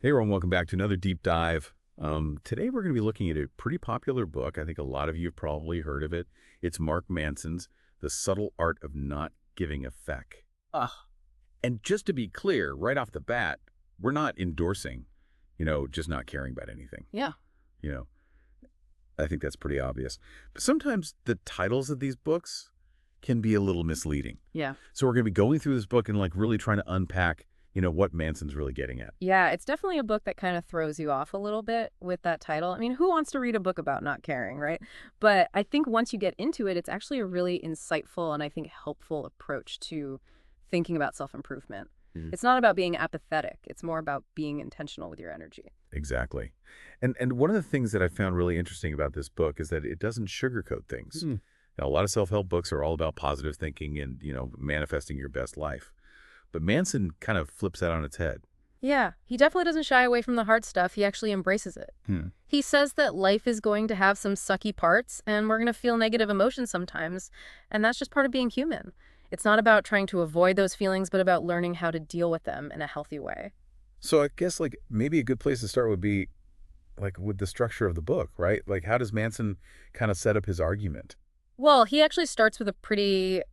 Hey, everyone, welcome back to another deep dive. Today, we're going to be looking at a pretty popular book. I think a lot of you have probably heard of it. It's Mark Manson's The Subtle Art of Not Giving a Feck. Ugh. And just to be clear, right off the bat, we're not endorsing, just not caring about anything. Yeah. You know, I think that's pretty obvious. But sometimes the titles of these books can be a little misleading. Yeah. So we're going to be going through this book and really trying to unpack, what Manson's really getting at. Yeah, it's definitely a book that kind of throws you off a little bit with that title. I mean, who wants to read a book about not caring, right? But I think once you get into it, it's actually a really insightful and I think helpful approach to thinking about self-improvement. Mhm. It's not about being apathetic. It's more about being intentional with your energy. Exactly. And one of the things that I found really interesting about this book is that it doesn't sugarcoat things. Now, a lot of self-help books are all about positive thinking and, manifesting your best life. But Manson kind of flips that on its head. Yeah, he definitely doesn't shy away from the hard stuff. He actually embraces it. He says that life is going to have some sucky parts and we're going to feel negative emotions sometimes, and that's just part of being human. It's not about trying to avoid those feelings, but about learning how to deal with them in a healthy way. So I guess maybe a good place to start would be with the structure of the book, right? Like how does Manson kind of set up his argument? Well, he actually starts with a pretty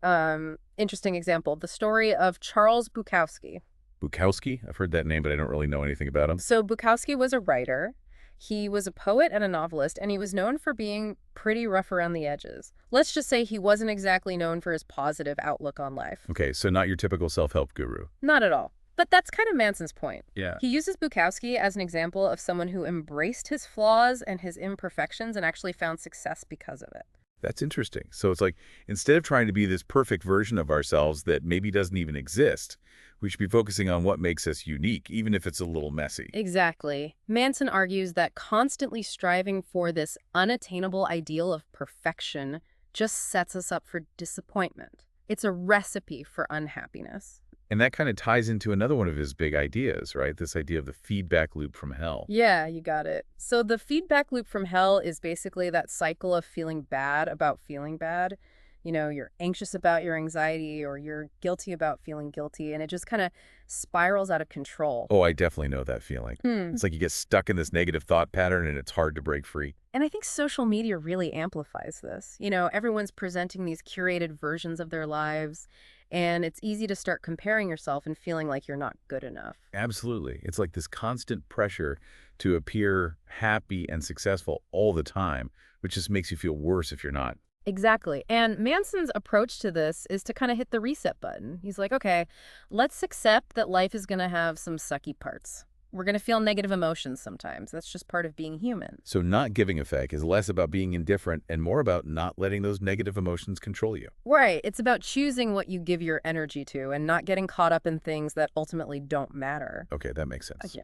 interesting example, the story of Charles Bukowski. Bukowski? I've heard that name, but I don't really know anything about him. So Bukowski was a writer. He was a poet and a novelist, and he was known for being pretty rough around the edges. Let's just say he wasn't exactly known for his positive outlook on life. Okay, so not your typical self-help guru. Not at all. But that's kind of Manson's point. Yeah. He uses Bukowski as an example of someone who embraced his flaws and his imperfections and actually found success because of it. That's interesting. So it's like, instead of trying to be this perfect version of ourselves that maybe doesn't even exist, we should be focusing on what makes us unique, even if it's a little messy. Exactly. Manson argues that constantly striving for this unattainable ideal of perfection just sets us up for disappointment. It's a recipe for unhappiness. And that kind of ties into another one of his big ideas, right? This idea of the feedback loop from hell. Yeah, you got it. So the feedback loop from hell is basically that cycle of feeling bad about feeling bad. You're anxious about your anxiety or you're guilty about feeling guilty, and it just kind of spirals out of control. Oh, I definitely know that feeling. Hmm. It's like you get stuck in this negative thought pattern and it's hard to break free. And I think social media really amplifies this. Everyone's presenting these curated versions of their lives, and it's easy to start comparing yourself and feeling like you're not good enough. Absolutely. It's like this constant pressure to appear happy and successful all the time, which just makes you feel worse if you're not. Exactly. And Manson's approach to this is to kind of hit the reset button. He's like, okay, let's accept that life is going to have some sucky parts. We're going to feel negative emotions sometimes. That's just part of being human. So not giving a feck is less about being indifferent and more about not letting those negative emotions control you. Right. It's about choosing what you give your energy to and not getting caught up in things that ultimately don't matter. Okay, that makes sense. Yeah.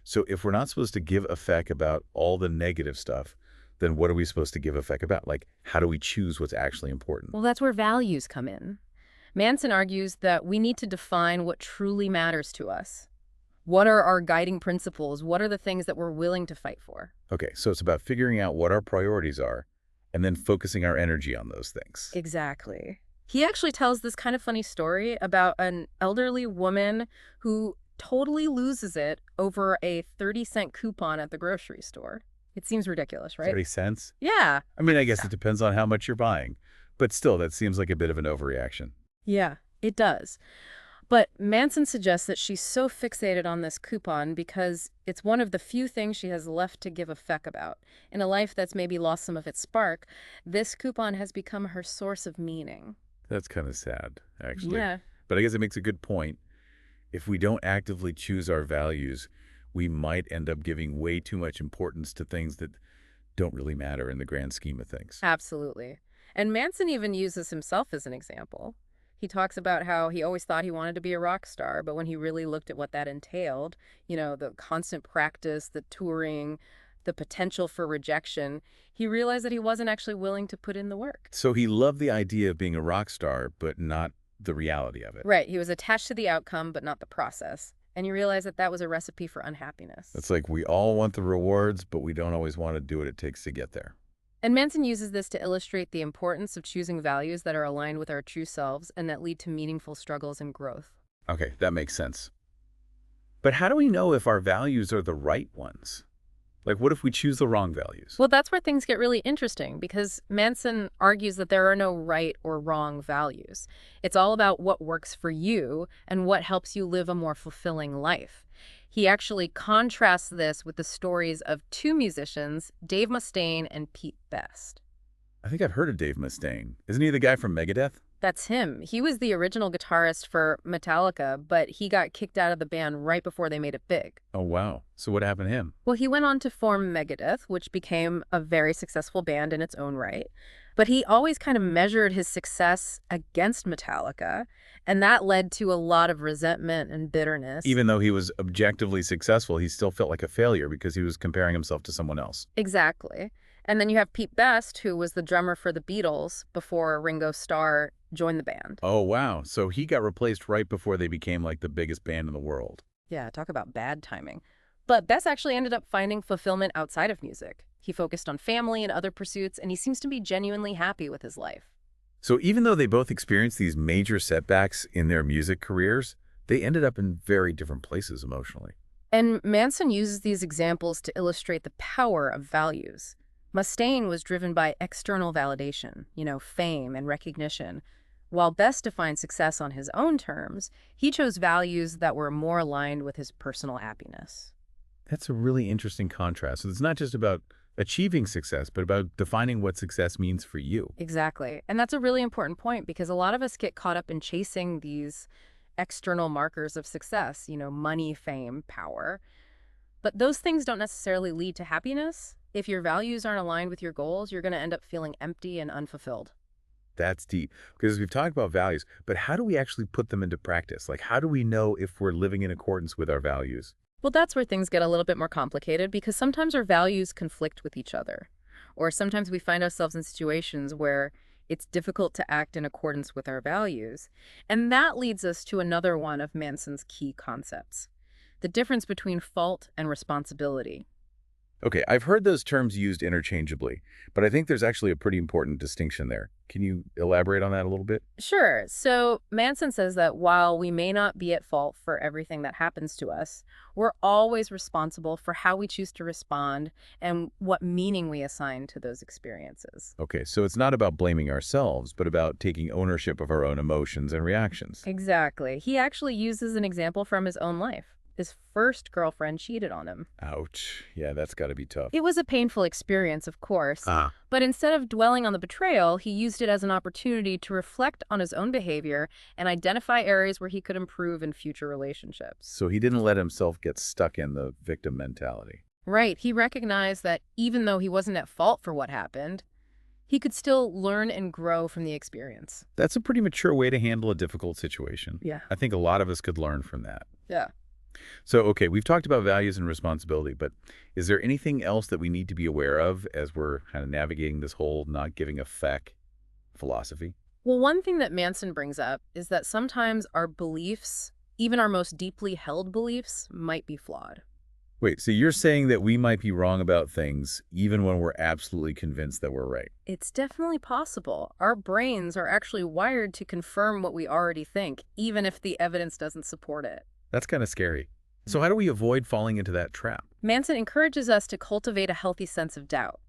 So if we're not supposed to give a feck about all the negative stuff, then what are we supposed to give a feck about? Like, how do we choose what's actually important? Well, that's where values come in. Manson argues that we need to define what truly matters to us. What are our guiding principles? What are the things that we're willing to fight for? Okay, so it's about figuring out what our priorities are and then focusing our energy on those things. Exactly. He actually tells this kind of funny story about an elderly woman who totally loses it over a 30-cent coupon at the grocery store. It seems ridiculous, right? 30 cents? Yeah. I mean, I guess it depends on how much you're buying. But still, that seems like a bit of an overreaction. Yeah, it does. But Manson suggests that she's so fixated on this coupon because it's one of the few things she has left to give a feck about. In a life that's maybe lost some of its spark, this coupon has become her source of meaning. That's kind of sad, actually. Yeah. But I guess it makes a good point. If we don't actively choose our values, we might end up giving way too much importance to things that don't really matter in the grand scheme of things. Absolutely. And Manson even uses himself as an example. He talks about how he always thought he wanted to be a rock star, but when he really looked at what that entailed, the constant practice, the touring, the potential for rejection, he realized that he wasn't actually willing to put in the work. So he loved the idea of being a rock star, but not the reality of it. Right. He was attached to the outcome, but not the process. And he realized that that was a recipe for unhappiness. It's like we all want the rewards, but we don't always want to do what it takes to get there. And Manson uses this to illustrate the importance of choosing values that are aligned with our true selves and that lead to meaningful struggles and growth. Okay, that makes sense. But how do we know if our values are the right ones? Like, what if we choose the wrong values? Well, that's where things get really interesting because Manson argues that there are no right or wrong values. It's all about what works for you and what helps you live a more fulfilling life. He actually contrasts this with the stories of two musicians, Dave Mustaine and Pete Best. I think I've heard of Dave Mustaine. Isn't he the guy from Megadeth? That's him. He was the original guitarist for Metallica, but he got kicked out of the band right before they made it big. Oh, wow. So what happened to him? Well, he went on to form Megadeth, which became a very successful band in its own right. But he always kind of measured his success against Metallica, and that led to a lot of resentment and bitterness. Even though he was objectively successful, he still felt like a failure because he was comparing himself to someone else. Exactly. And then you have Pete Best, who was the drummer for the Beatles before Ringo Starr joined the band. Oh, wow. So he got replaced right before they became like the biggest band in the world. Yeah, talk about bad timing. But Best actually ended up finding fulfillment outside of music. He focused on family and other pursuits, and he seems to be genuinely happy with his life. So even though they both experienced these major setbacks in their music careers, they ended up in very different places emotionally. And Manson uses these examples to illustrate the power of values. Mustaine was driven by external validation, fame and recognition. While Best defined success on his own terms, he chose values that were more aligned with his personal happiness. That's a really interesting contrast. So it's not just about achieving success, but about defining what success means for you. Exactly. And that's a really important point because a lot of us get caught up in chasing these external markers of success, money, fame, power. But those things don't necessarily lead to happiness. If your values aren't aligned with your goals, you're going to end up feeling empty and unfulfilled. That's deep. Because we've talked about values, but how do we actually put them into practice? Like, how do we know if we're living in accordance with our values? Well, that's where things get a little bit more complicated because sometimes our values conflict with each other. Or sometimes we find ourselves in situations where it's difficult to act in accordance with our values. And that leads us to another one of Manson's key concepts, the difference between fault and responsibility. Okay, I've heard those terms used interchangeably, but I think there's actually a pretty important distinction there. Can you elaborate on that a little bit? Sure. So Manson says that while we may not be at fault for everything that happens to us, we're always responsible for how we choose to respond and what meaning we assign to those experiences. Okay, so it's not about blaming ourselves, but about taking ownership of our own emotions and reactions. Exactly. He actually uses an example from his own life. His first girlfriend cheated on him. Ouch. Yeah, that's got to be tough. It was a painful experience, of course, Ah, but instead of dwelling on the betrayal, he used it as an opportunity to reflect on his own behavior and identify areas where he could improve in future relationships. so he didn't let himself get stuck in the victim mentality. Right. He recognized that even though he wasn't at fault for what happened, he could still learn and grow from the experience. That's a pretty mature way to handle a difficult situation. Yeah. I think a lot of us could learn from that. Yeah. So, okay, we've talked about values and responsibility, but is there anything else that we need to be aware of as we're kind of navigating this whole not giving a feck philosophy? Well, one thing that Manson brings up is that sometimes our beliefs, even our most deeply held beliefs, might be flawed. Wait, so you're saying that we might be wrong about things even when we're absolutely convinced that we're right? It's definitely possible. Our brains are actually wired to confirm what we already think, even if the evidence doesn't support it. That's kind of scary. So how do we avoid falling into that trap? Manson encourages us to cultivate a healthy sense of doubt,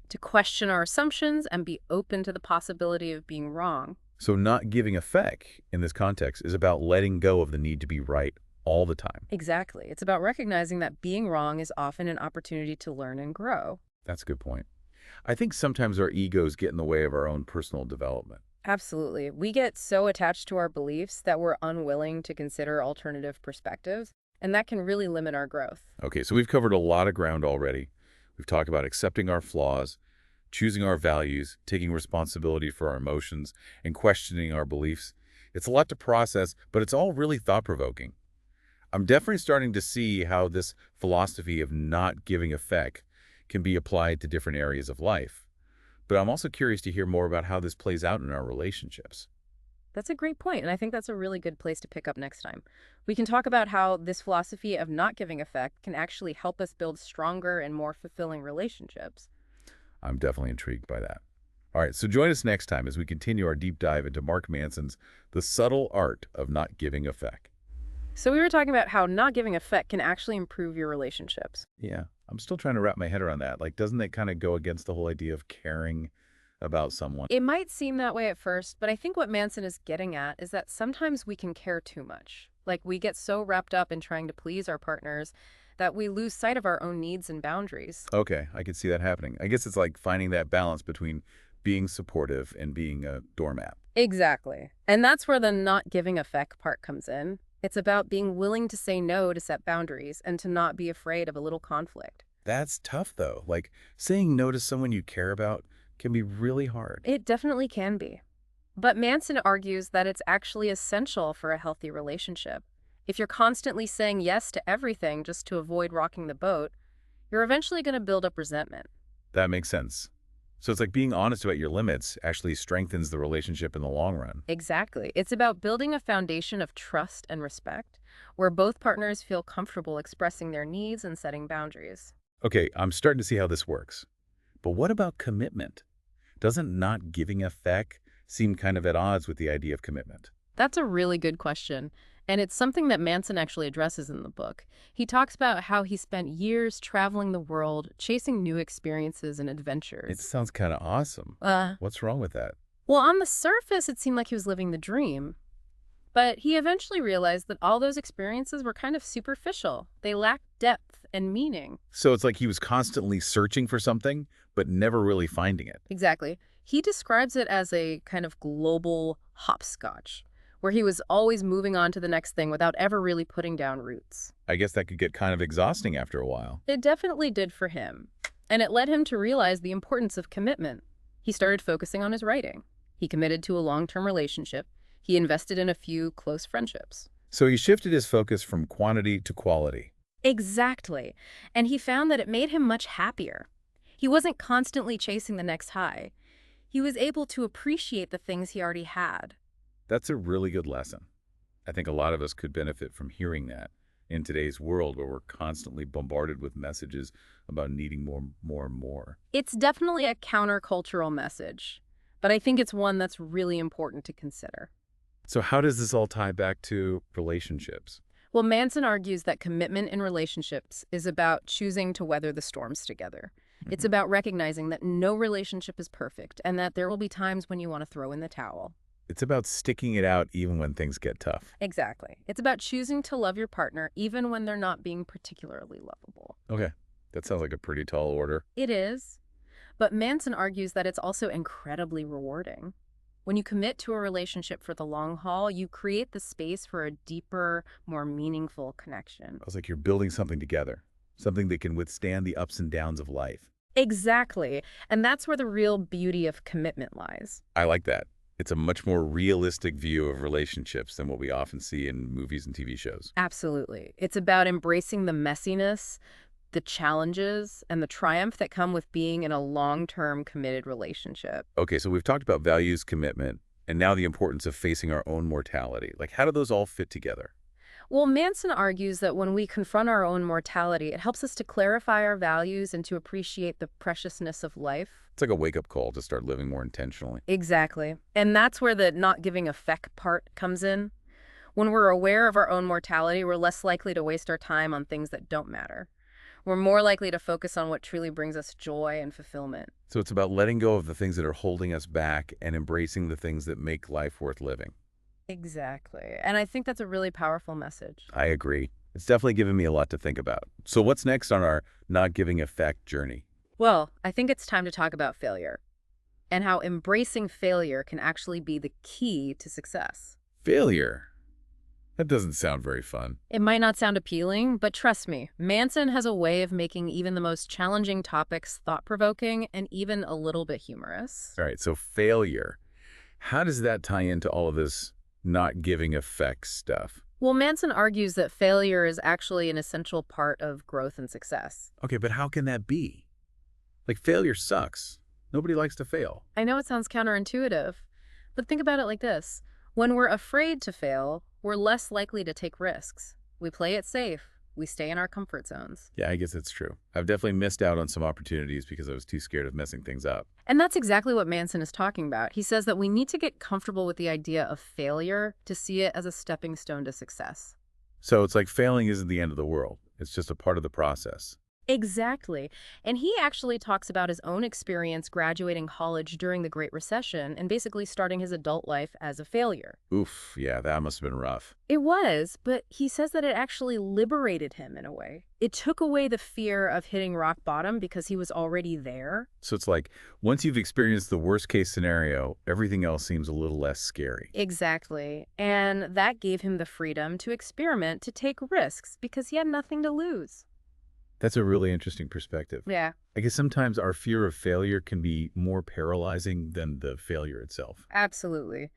to question our assumptions and be open to the possibility of being wrong. So not giving a feck in this context is about letting go of the need to be right all the time. Exactly. It's about recognizing that being wrong is often an opportunity to learn and grow. That's a good point. I think sometimes our egos get in the way of our own personal development. Absolutely. We get so attached to our beliefs that we're unwilling to consider alternative perspectives, and that can really limit our growth. Okay, so we've covered a lot of ground already. We've talked about accepting our flaws, choosing our values, taking responsibility for our emotions, and questioning our beliefs. It's a lot to process, but it's all really thought-provoking. I'm definitely starting to see how this philosophy of not giving a feck can be applied to different areas of life. But I'm also curious to hear more about how this plays out in our relationships. That's a great point, and I think that's a really good place to pick up next time. We can talk about how this philosophy of not giving effect can actually help us build stronger and more fulfilling relationships. I'm definitely intrigued by that. All right, so join us next time as we continue our deep dive into Mark Manson's The Subtle Art of Not Giving a Feck. So we were talking about how not giving effect can actually improve your relationships. Yeah, I'm still trying to wrap my head around that. Like, doesn't that kind of go against the whole idea of caring about someone? It might seem that way at first, but I think what Manson is getting at is that sometimes we can care too much. Like, we get so wrapped up in trying to please our partners that we lose sight of our own needs and boundaries. Okay, I could see that happening. I guess it's like finding that balance between being supportive and being a doormat. Exactly. And that's where the not giving effect part comes in. It's about being willing to say no to set boundaries and to not be afraid of a little conflict. That's tough, though. Like, saying no to someone you care about can be really hard. It definitely can be. But Manson argues that it's actually essential for a healthy relationship. If you're constantly saying yes to everything just to avoid rocking the boat, you're eventually going to build up resentment. That makes sense. So it's like being honest about your limits actually strengthens the relationship in the long run. Exactly. It's about building a foundation of trust and respect, where both partners feel comfortable expressing their needs and setting boundaries. Okay, I'm starting to see how this works. But what about commitment? Doesn't not giving effect seem kind of at odds with the idea of commitment? That's a really good question, and it's something that Manson actually addresses in the book. He talks about how he spent years traveling the world, chasing new experiences and It adventures. sounds kind of awesome. What's wrong with that? Well, on the surface, it seemed like he was living the dream. But he eventually realized that all those experiences were kind of superficial. They lacked depth and meaning. So it's like he was constantly searching for something, but never really finding it. Exactly. He describes it as a kind of global hopscotch, where he was always moving on to the next thing without ever really putting down roots. I guess that could get kind of exhausting after a while. It definitely did for him. And it led him to realize the importance of commitment. He started focusing on his writing. He committed to a long-term relationship. He invested in a few close friendships. So he shifted his focus from quantity to quality. Exactly. And he found that it made him much happier. He wasn't constantly chasing the next high. He was able to appreciate the things he already had. That's a really good lesson. I think a lot of us could benefit from hearing that in today's world where we're constantly bombarded with messages about needing more, more, and more. It's definitely a countercultural message, but I think it's one that's really important to consider. So how does this all tie back to relationships? Well, Manson argues that commitment in relationships is about choosing to weather the storms together. It's about recognizing that no relationship is perfect and that there will be times when you want to throw in the towel. It's about sticking it out even when things get tough. Exactly. It's about choosing to love your partner even when they're not being particularly lovable. Okay, that sounds like a pretty tall order. It is, but Manson argues that it's also incredibly rewarding. When you commit to a relationship for the long haul, you create the space for a deeper, more meaningful connection. It's like you're building something together, something that can withstand the ups and downs of life. Exactly. And that's where the real beauty of commitment lies. I like that. It's a much more realistic view of relationships than what we often see in movies and TV shows. Absolutely. It's about embracing the messiness, the challenges, and the triumph that come with being in a long-term committed relationship. Okay, so we've talked about values, commitment, and now the importance of facing our own mortality. Like, how do those all fit together? Well, Manson argues that when we confront our own mortality, it helps us to clarify our values and to appreciate the preciousness of life. It's like a wake-up call to start living more intentionally. Exactly. And that's where the not giving effect part comes in. When we're aware of our own mortality, we're less likely to waste our time on things that don't matter. We're more likely to focus on what truly brings us joy and fulfillment. So it's about letting go of the things that are holding us back and embracing the things that make life worth living. Exactly. And I think that's a really powerful message. I agree. It's definitely given me a lot to think about. So what's next on our not giving effect journey? Well, I think it's time to talk about failure and how embracing failure can actually be the key to success. Failure. That doesn't sound very fun. It might not sound appealing, but trust me, Manson has a way of making even the most challenging topics thought-provoking and even a little bit humorous. All right, so failure. How does that tie into all of this not giving effect stuff? Well, Manson argues that failure is actually an essential part of growth and success. Okay, but how can that be? Like, failure sucks. Nobody likes to fail. I know it sounds counterintuitive, but think about it like this. When we're afraid to fail, we're less likely to take risks. We play it safe. We stay in our comfort zones. Yeah, I guess that's true. I've definitely missed out on some opportunities because I was too scared of messing things up. And that's exactly what Manson is talking about. He says that we need to get comfortable with the idea of failure to see it as a stepping stone to success. So it's like failing isn't the end of the world. It's just a part of the process. Exactly. And he actually talks about his own experience graduating college during the Great Recession and basically starting his adult life as a failure. Oof, yeah, that must have been rough. It was, but he says that it actually liberated him in a way. It took away the fear of hitting rock bottom because he was already there. So it's like once you've experienced the worst case scenario, everything else seems a little less scary. Exactly. And that gave him the freedom to experiment, to take risks, because he had nothing to lose. That's a really interesting perspective. Yeah, I guess sometimes our fear of failure can be more paralyzing than the failure itself. absolutely.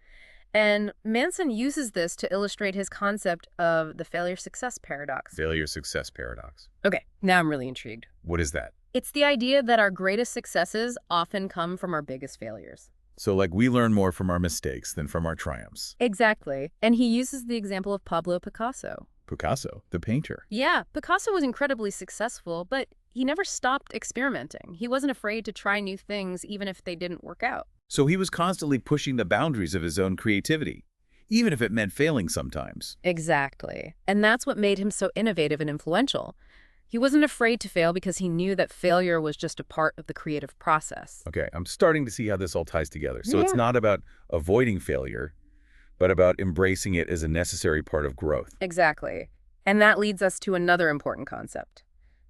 And Manson uses this to illustrate his concept of the failure-success paradox. Failure success paradox. Okay, now I'm really intrigued. What is that? It's the idea that our greatest successes often come from our biggest failures. So like we learn more from our mistakes than from our triumphs. Exactly. And he uses the example of Pablo Picasso. Picasso, the painter. Yeah, Picasso was incredibly successful, but he never stopped experimenting. He wasn't afraid to try new things even if they didn't work out. So he was constantly pushing the boundaries of his own creativity, even if it meant failing sometimes. Exactly. And that's what made him so innovative and influential. He wasn't afraid to fail because he knew that failure was just a part of the creative process. Okay, I'm starting to see how this all ties together. So it's Yeah. not about avoiding failure, but about embracing it as a necessary part of growth. Exactly. And that leads us to another important concept,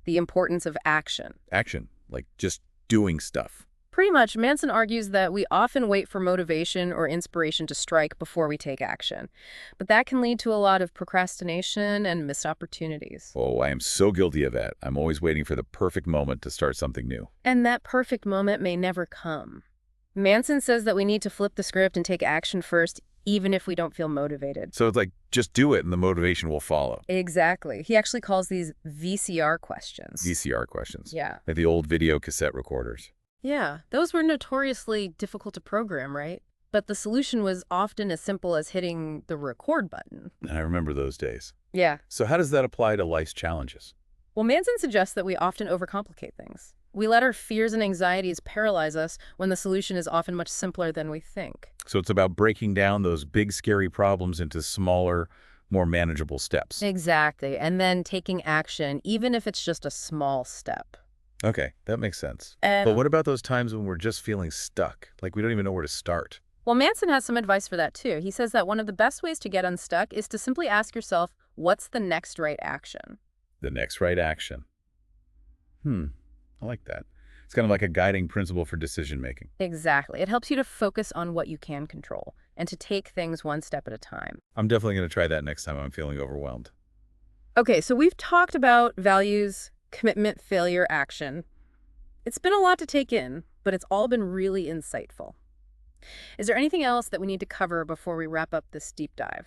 the importance of action. Action, like just doing stuff. Pretty much, Manson argues that we often wait for motivation or inspiration to strike before we take action. But that can lead to a lot of procrastination and missed opportunities. Oh, I am so guilty of that. I'm always waiting for the perfect moment to start something new. And that perfect moment may never come. Manson says that we need to flip the script and take action first, even if we don't feel motivated. So it's like, just do it and the motivation will follow. Exactly. He actually calls these VCR questions. VCR questions. Yeah. Like the old video cassette recorders. Yeah, those were notoriously difficult to program, right? But the solution was often as simple as hitting the record button. And I remember those days. Yeah. So how does that apply to life's challenges? Well, Manson suggests that we often overcomplicate things. We let our fears and anxieties paralyze us when the solution is often much simpler than we think. So it's about breaking down those big, scary problems into smaller, more manageable steps. Exactly. And then taking action, even if it's just a small step. Okay, that makes sense. But what about those times when we're just feeling stuck? Like we don't even know where to start? Well, Manson has some advice for that, too. He says that one of the best ways to get unstuck is to simply ask yourself, what's the next right action? The next right action. I like that. It's kind of like a guiding principle for decision making. Exactly. It helps you to focus on what you can control and to take things one step at a time. I'm definitely going to try that next time I'm feeling overwhelmed. Okay, so we've talked about values, commitment, failure, action. It's been a lot to take in, but it's all been really insightful. Is there anything else that we need to cover before we wrap up this deep dive?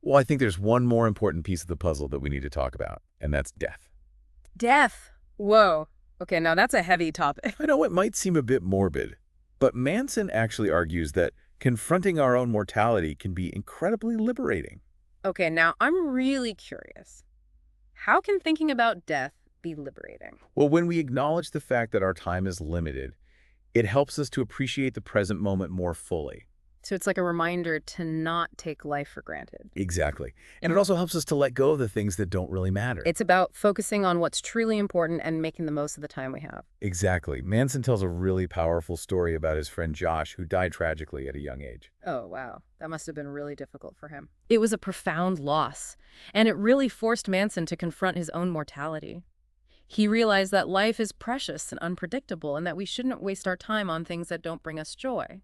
Well, I think there's one more important piece of the puzzle that we need to talk about, and that's death. Death. Whoa. Okay, now that's a heavy topic. I know it might seem a bit morbid, but Manson actually argues that confronting our own mortality can be incredibly liberating. Okay, now I'm really curious. How can thinking about death be liberating? Well, when we acknowledge the fact that our time is limited, it helps us to appreciate the present moment more fully. So it's like a reminder to not take life for granted. Exactly. And it also helps us to let go of the things that don't really matter. It's about focusing on what's truly important and making the most of the time we have. Exactly. Manson tells a really powerful story about his friend Josh, who died tragically at a young age. Oh, wow. That must have been really difficult for him. It was a profound loss, and it really forced Manson to confront his own mortality. He realized that life is precious and unpredictable and that we shouldn't waste our time on things that don't bring us joy.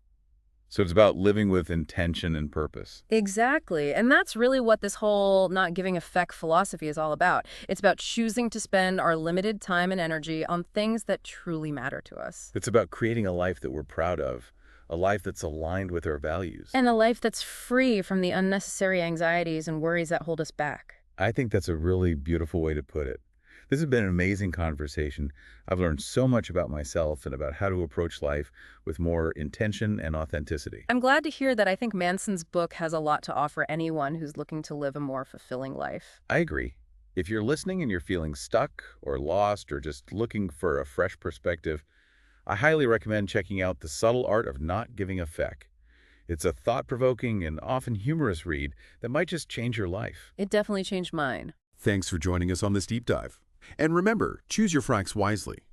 So it's about living with intention and purpose. Exactly. And that's really what this whole not giving effect philosophy is all about. It's about choosing to spend our limited time and energy on things that truly matter to us. It's about creating a life that we're proud of, a life that's aligned with our values. And a life that's free from the unnecessary anxieties and worries that hold us back. I think that's a really beautiful way to put it. This has been an amazing conversation. I've learned so much about myself and about how to approach life with more intention and authenticity. I'm glad to hear that. I think Manson's book has a lot to offer anyone who's looking to live a more fulfilling life. I agree. If you're listening and you're feeling stuck or lost or just looking for a fresh perspective, I highly recommend checking out The Subtle Art of Not Giving a Feck. It's a thought-provoking and often humorous read that might just change your life. It definitely changed mine. Thanks for joining us on this deep dive. And remember, choose your fracks wisely.